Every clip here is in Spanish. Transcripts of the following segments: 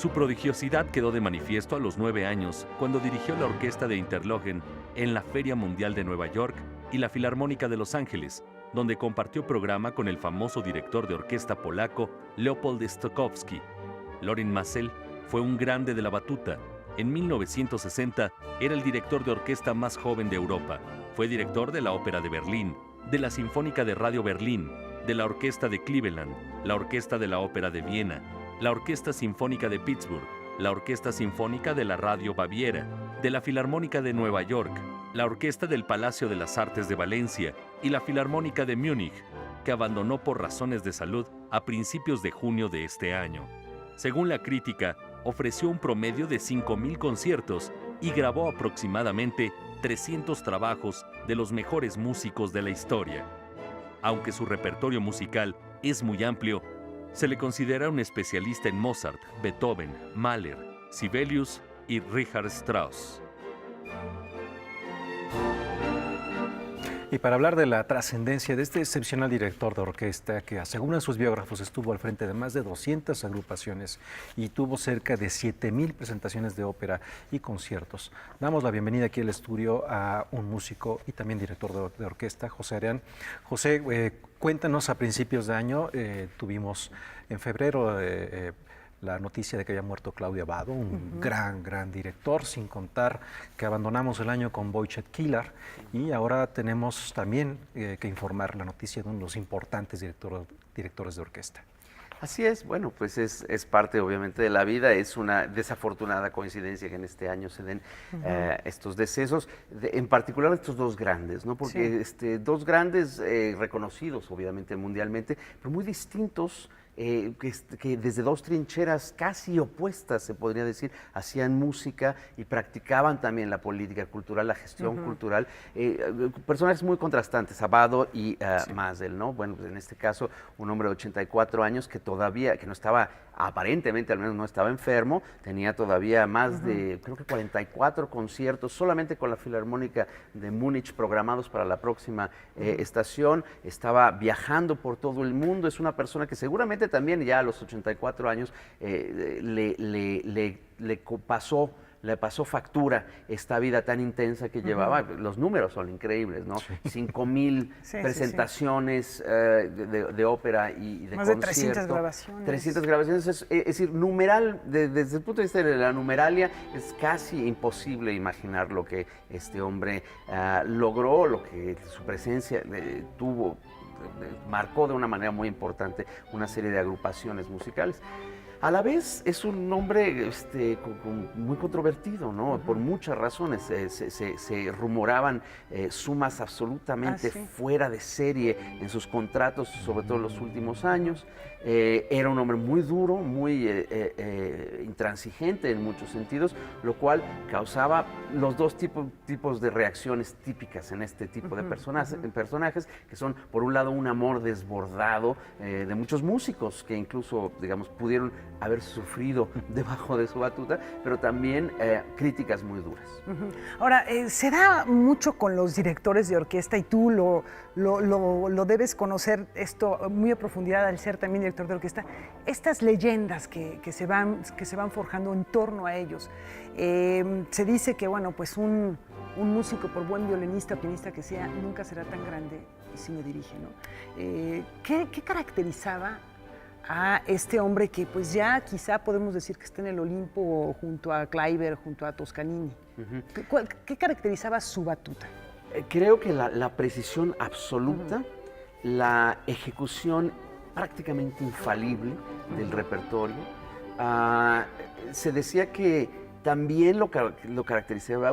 Su prodigiosidad quedó de manifiesto a los 9 años, cuando dirigió la orquesta de Interlochen en la Feria Mundial de Nueva York y la Filarmónica de Los Ángeles, donde compartió programa con el famoso director de orquesta polaco Leopold Stokowski. Lorin Maazel fue un grande de la batuta. En 1960 era el director de orquesta más joven de Europa. Fue director de la Ópera de Berlín, de la Sinfónica de Radio Berlín, de la Orquesta de Cleveland, la Orquesta de la Ópera de Viena, la Orquesta Sinfónica de Pittsburgh, la Orquesta Sinfónica de la Radio Baviera, de la Filarmónica de Nueva York, la Orquesta del Palacio de las Artes de Valencia y la Filarmónica de Múnich, que abandonó por razones de salud a principios de junio de este año. Según la crítica, ofreció un promedio de 5,000 conciertos y grabó aproximadamente 300 trabajos de los mejores músicos de la historia. Aunque su repertorio musical es muy amplio, se le considera un especialista en Mozart, Beethoven, Mahler, Sibelius y Richard Strauss. Y para hablar de la trascendencia de este excepcional director de orquesta que, según sus biógrafos, estuvo al frente de más de 200 agrupaciones y tuvo cerca de 7,000 presentaciones de ópera y conciertos, damos la bienvenida aquí al estudio a un músico y también director de orquesta, José Areán. José, cuéntanos, a principios de año tuvimos en febrero la noticia de que había muerto Claudio Abbado, un gran director, sin contar que abandonamos el año con Wojciech Kilar, y ahora tenemos también que informar la noticia de uno de los importantes directores de orquesta. Así es, bueno, pues es parte obviamente de la vida, es una desafortunada coincidencia que en este año se den estos decesos, en particular estos dos grandes, ¿no? Porque dos grandes reconocidos obviamente mundialmente, pero muy distintos, que desde dos trincheras casi opuestas, se podría decir, hacían música y practicaban también la política cultural, la gestión cultural. Personajes muy contrastantes, Abbado y Maazel, ¿no? Bueno, pues en este caso, un hombre de 84 años que todavía, que no estaba, aparentemente al menos no estaba enfermo, tenía todavía más de, creo que 44 conciertos solamente con la Filarmónica de Múnich programados para la próxima estación, estaba viajando por todo el mundo, es una persona que seguramente también ya a los 84 años le pasó factura esta vida tan intensa que llevaba. Los números son increíbles, ¿no? 5,000 presentaciones de ópera y de más concierto. de 300 grabaciones. 300 grabaciones, es decir, numeral, desde el punto de vista de la numeralia, es casi imposible imaginar lo que este hombre logró, lo que su presencia tuvo, marcó de una manera muy importante una serie de agrupaciones musicales. A la vez es un hombre muy controvertido, ¿no? Por muchas razones. Se rumoraban sumas absolutamente fuera de serie en sus contratos, sobre todo en los últimos años. Era un hombre muy duro, muy intransigente en muchos sentidos, lo cual causaba los dos tipos de reacciones típicas en este tipo de personajes, que son, por un lado, un amor desbordado de muchos músicos que incluso, digamos, pudieron haber sufrido debajo de su batuta, pero también críticas muy duras. Ahora, se da mucho con los directores de orquesta y tú lo debes conocer esto muy a profundidad al ser también director de orquesta, estas leyendas que se van forjando en torno a ellos. Se dice que, bueno, pues un músico, por buen violinista o pianista que sea, nunca será tan grande si no dirige, ¿no? ¿Qué caracterizaba a este hombre que pues ya quizá podemos decir que está en el Olimpo junto a Kleiber, junto a Toscanini? ¿Qué caracterizaba su batuta? Creo que la precisión absoluta, la ejecución prácticamente infalible del repertorio. Se decía que también lo caracterizaba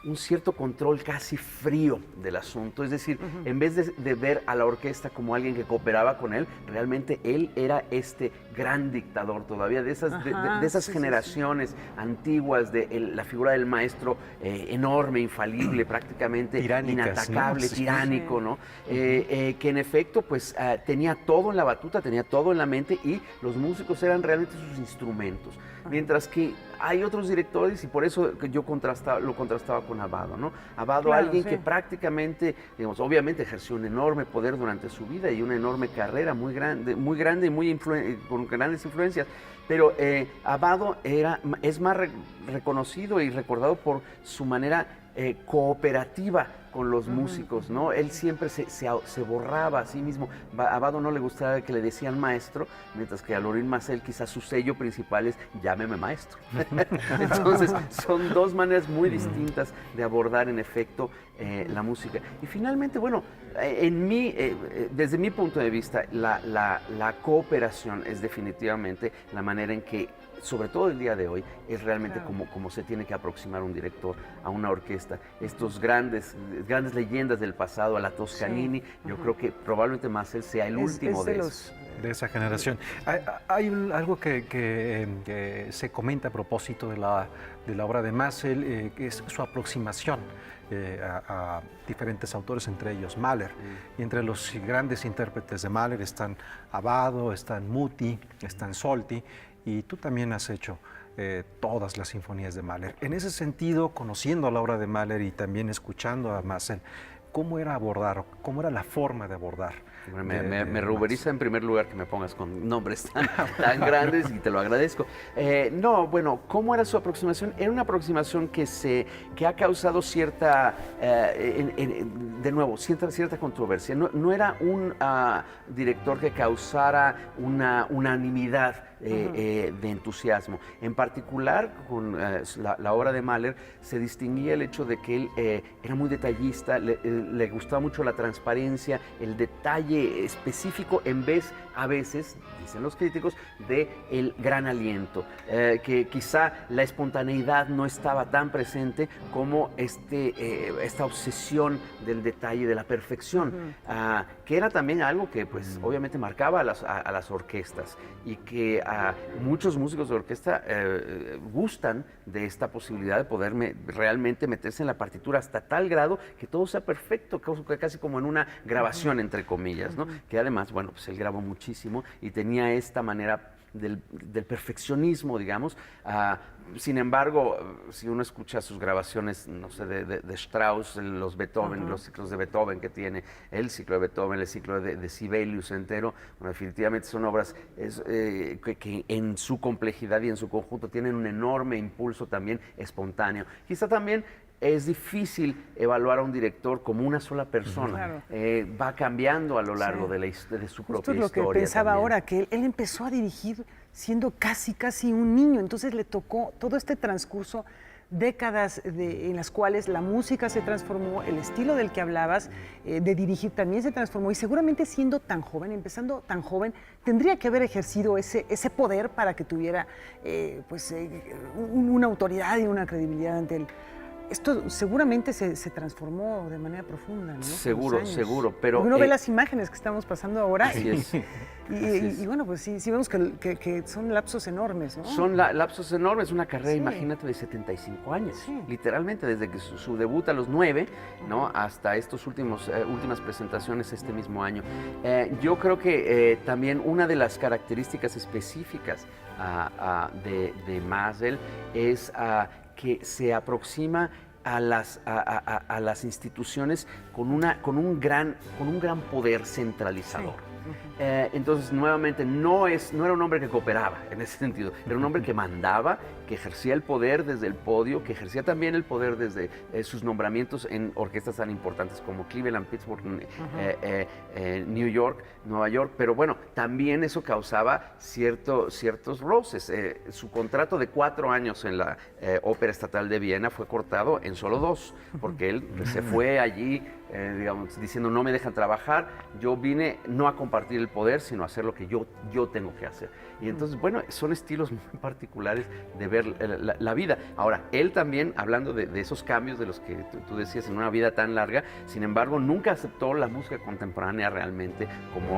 un cierto control casi frío del asunto, es decir, en vez de ver a la orquesta como alguien que cooperaba con él, realmente él era este gran dictador todavía, de esas generaciones antiguas, de la figura del maestro enorme, infalible, prácticamente inatacable, ¿no? Tiránico, ¿no? Que en efecto pues tenía todo en la batuta, tenía todo en la mente y los músicos eran realmente sus instrumentos. Mientras que hay otros directores y por eso yo lo contrastaba con Abbado, ¿no? Abbado, Claro, alguien sí. que prácticamente, digamos, obviamente ejerció un enorme poder durante su vida y una enorme carrera muy grande y con grandes influencias. Pero Abbado es más reconocido y recordado por su manera cooperativa con los músicos, ¿no? Él siempre se borraba a sí mismo. A Abbado no le gustaba que le decían maestro, mientras que a Lorin Maazel quizás su sello principal es llámeme maestro. Entonces son dos maneras muy distintas de abordar en efecto la música. Y finalmente, bueno, desde mi punto de vista, la cooperación es definitivamente la manera en que, sobre todo el día de hoy, es realmente como se tiene que aproximar un director a una orquesta. Estos grandes leyendas del pasado, a la Toscanini, yo creo que probablemente Maazel sea el último de esos. De esa generación. Hay algo que se comenta a propósito de la obra de Maazel, que es su aproximación a diferentes autores, entre ellos Mahler. Y entre los grandes intérpretes de Mahler están Abbado, están Muti, están Solti, y tú también has hecho todas las sinfonías de Mahler. En ese sentido, conociendo la obra de Mahler y también escuchando a Maazel, ¿cómo era abordar, cómo era la forma de abordar? Me ruboriza en primer lugar que me pongas con nombres tan grandes y te lo agradezco. No, bueno, ¿cómo era su aproximación? Era una aproximación que ha causado cierta, de nuevo, cierta controversia. No era un director que causara una unanimidad de entusiasmo. En particular, con la obra de Mahler, se distinguía el hecho de que él era muy detallista, le gustaba mucho la transparencia, el detalle específico, en vez, a veces, dicen los críticos, de el gran aliento, que quizá la espontaneidad no estaba tan presente como esta obsesión del detalle, de la perfección, que era también algo que, pues, obviamente marcaba a las orquestas y que muchos músicos de orquesta gustan de esta posibilidad de poder realmente meterse en la partitura hasta tal grado que todo sea perfecto, casi como en una grabación, entre comillas, ¿no? Que además, bueno, pues él grabó muchísimo y tenía esta manera del perfeccionismo, digamos. Sin embargo, si uno escucha sus grabaciones, no sé, de Strauss, los Beethoven, los ciclos de Beethoven que tiene, el ciclo de Beethoven, el ciclo de Sibelius entero, bueno, definitivamente son obras que en su complejidad y en su conjunto tienen un enorme impulso también espontáneo. Quizá también es difícil evaluar a un director como una sola persona. Claro. Va cambiando a lo largo de su propia historia. Esto es lo que pensaba también. ahora, que él empezó a dirigir siendo casi un niño, entonces le tocó todo este transcurso, décadas en las cuales la música se transformó, el estilo del que hablabas, de dirigir también se transformó, y seguramente siendo tan joven, empezando tan joven, tendría que haber ejercido ese poder para que tuviera una autoridad y una credibilidad ante él. Esto seguramente se transformó de manera profunda, ¿no? Seguro, pero... Uno ve las imágenes que estamos pasando ahora y bueno, pues sí vemos que son lapsos enormes, ¿no? Son lapsos enormes, una carrera, imagínate, de 75 años, literalmente, desde que su debut a los 9, ¿no? Hasta estos últimas presentaciones este mismo año. Yo creo que también una de las características específicas de Maazel es que se aproxima a las instituciones con un gran poder centralizador. Entonces, nuevamente, no era un hombre que cooperaba en ese sentido, era un hombre que mandaba, que ejercía el poder desde el podio, que ejercía también el poder desde sus nombramientos en orquestas tan importantes como Cleveland, Pittsburgh, New York, Nueva York, pero bueno, también eso causaba ciertos roces. Su contrato de 4 años en la Ópera Estatal de Viena fue cortado en solo 2, porque él se fue allí, digamos, diciendo no me dejan trabajar, yo vine no a compartir el poder, sino a hacer lo que yo tengo que hacer. Y entonces, bueno, son estilos muy particulares de ver la vida. Ahora, él también, hablando de esos cambios de los que tú decías en una vida tan larga, sin embargo, nunca aceptó la música contemporánea realmente como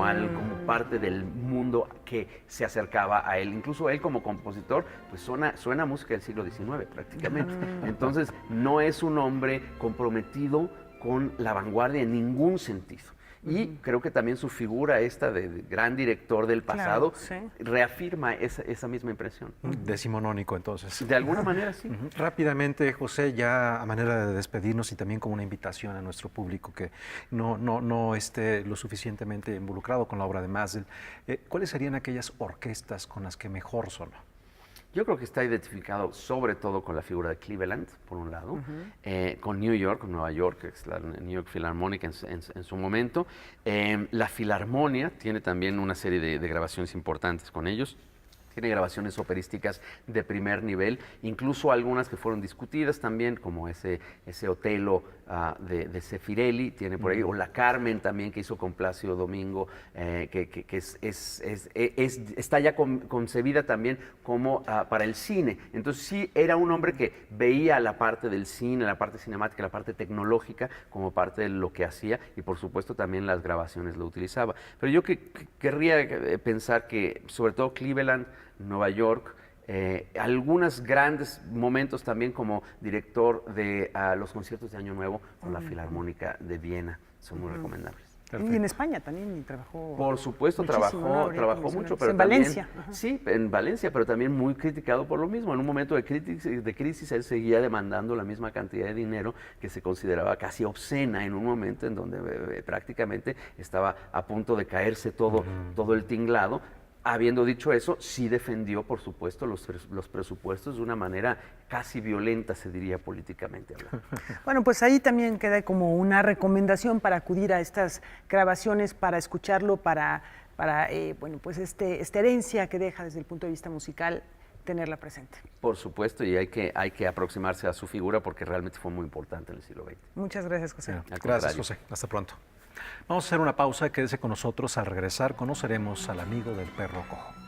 parte del mundo que se acercaba a él. Incluso él como compositor, pues suena música del siglo XIX prácticamente. Entonces, no es un hombre comprometido con la vanguardia en ningún sentido. Y creo que también su figura esta de gran director del pasado Claro, sí. reafirma esa misma impresión. Decimonónico, entonces. De alguna manera, sí. Rápidamente, José, ya a manera de despedirnos y también como una invitación a nuestro público que no esté lo suficientemente involucrado con la obra de Mazel, ¿cuáles serían aquellas orquestas con las que mejor sonó? Yo creo que está identificado sobre todo con la figura de Cleveland, por un lado, con New York, con Nueva York, que es la New York Philharmonic en su momento. La Filarmonia tiene también una serie de grabaciones importantes con ellos. Tiene grabaciones operísticas de primer nivel, incluso algunas que fueron discutidas también, como ese Otelo de Zeffirelli, tiene por ahí, o la Carmen también que hizo con Plácido Domingo, que está ya concebida también como para el cine. Entonces sí era un hombre que veía la parte del cine, la parte cinemática, la parte tecnológica como parte de lo que hacía, y por supuesto también las grabaciones lo utilizaba. Pero yo querría pensar que sobre todo Cleveland, Nueva York, algunos grandes momentos también como director de los conciertos de Año Nuevo con la Filarmónica de Viena son muy recomendables. Perfecto. Y en España también trabajó. Por supuesto, muchísimo, ¿no? trabajó mucho, pero en también, Valencia. Ajá. Sí, en Valencia, pero también muy criticado por lo mismo. En un momento de crisis, él seguía demandando la misma cantidad de dinero que se consideraba casi obscena en un momento en donde prácticamente estaba a punto de caerse todo el tinglado. Habiendo dicho eso, sí defendió, por supuesto, los presupuestos de una manera casi violenta, se diría políticamente hablando. Bueno, pues ahí también queda como una recomendación para acudir a estas grabaciones, para escucharlo, para bueno, pues esta herencia que deja desde el punto de vista musical, tenerla presente. Por supuesto, y hay que aproximarse a su figura porque realmente fue muy importante en el siglo XX. Muchas gracias, José. Gracias, contrario. José. Hasta pronto. Vamos a hacer una pausa. Quédese con nosotros. Al regresar conoceremos al amigo del perro cojo.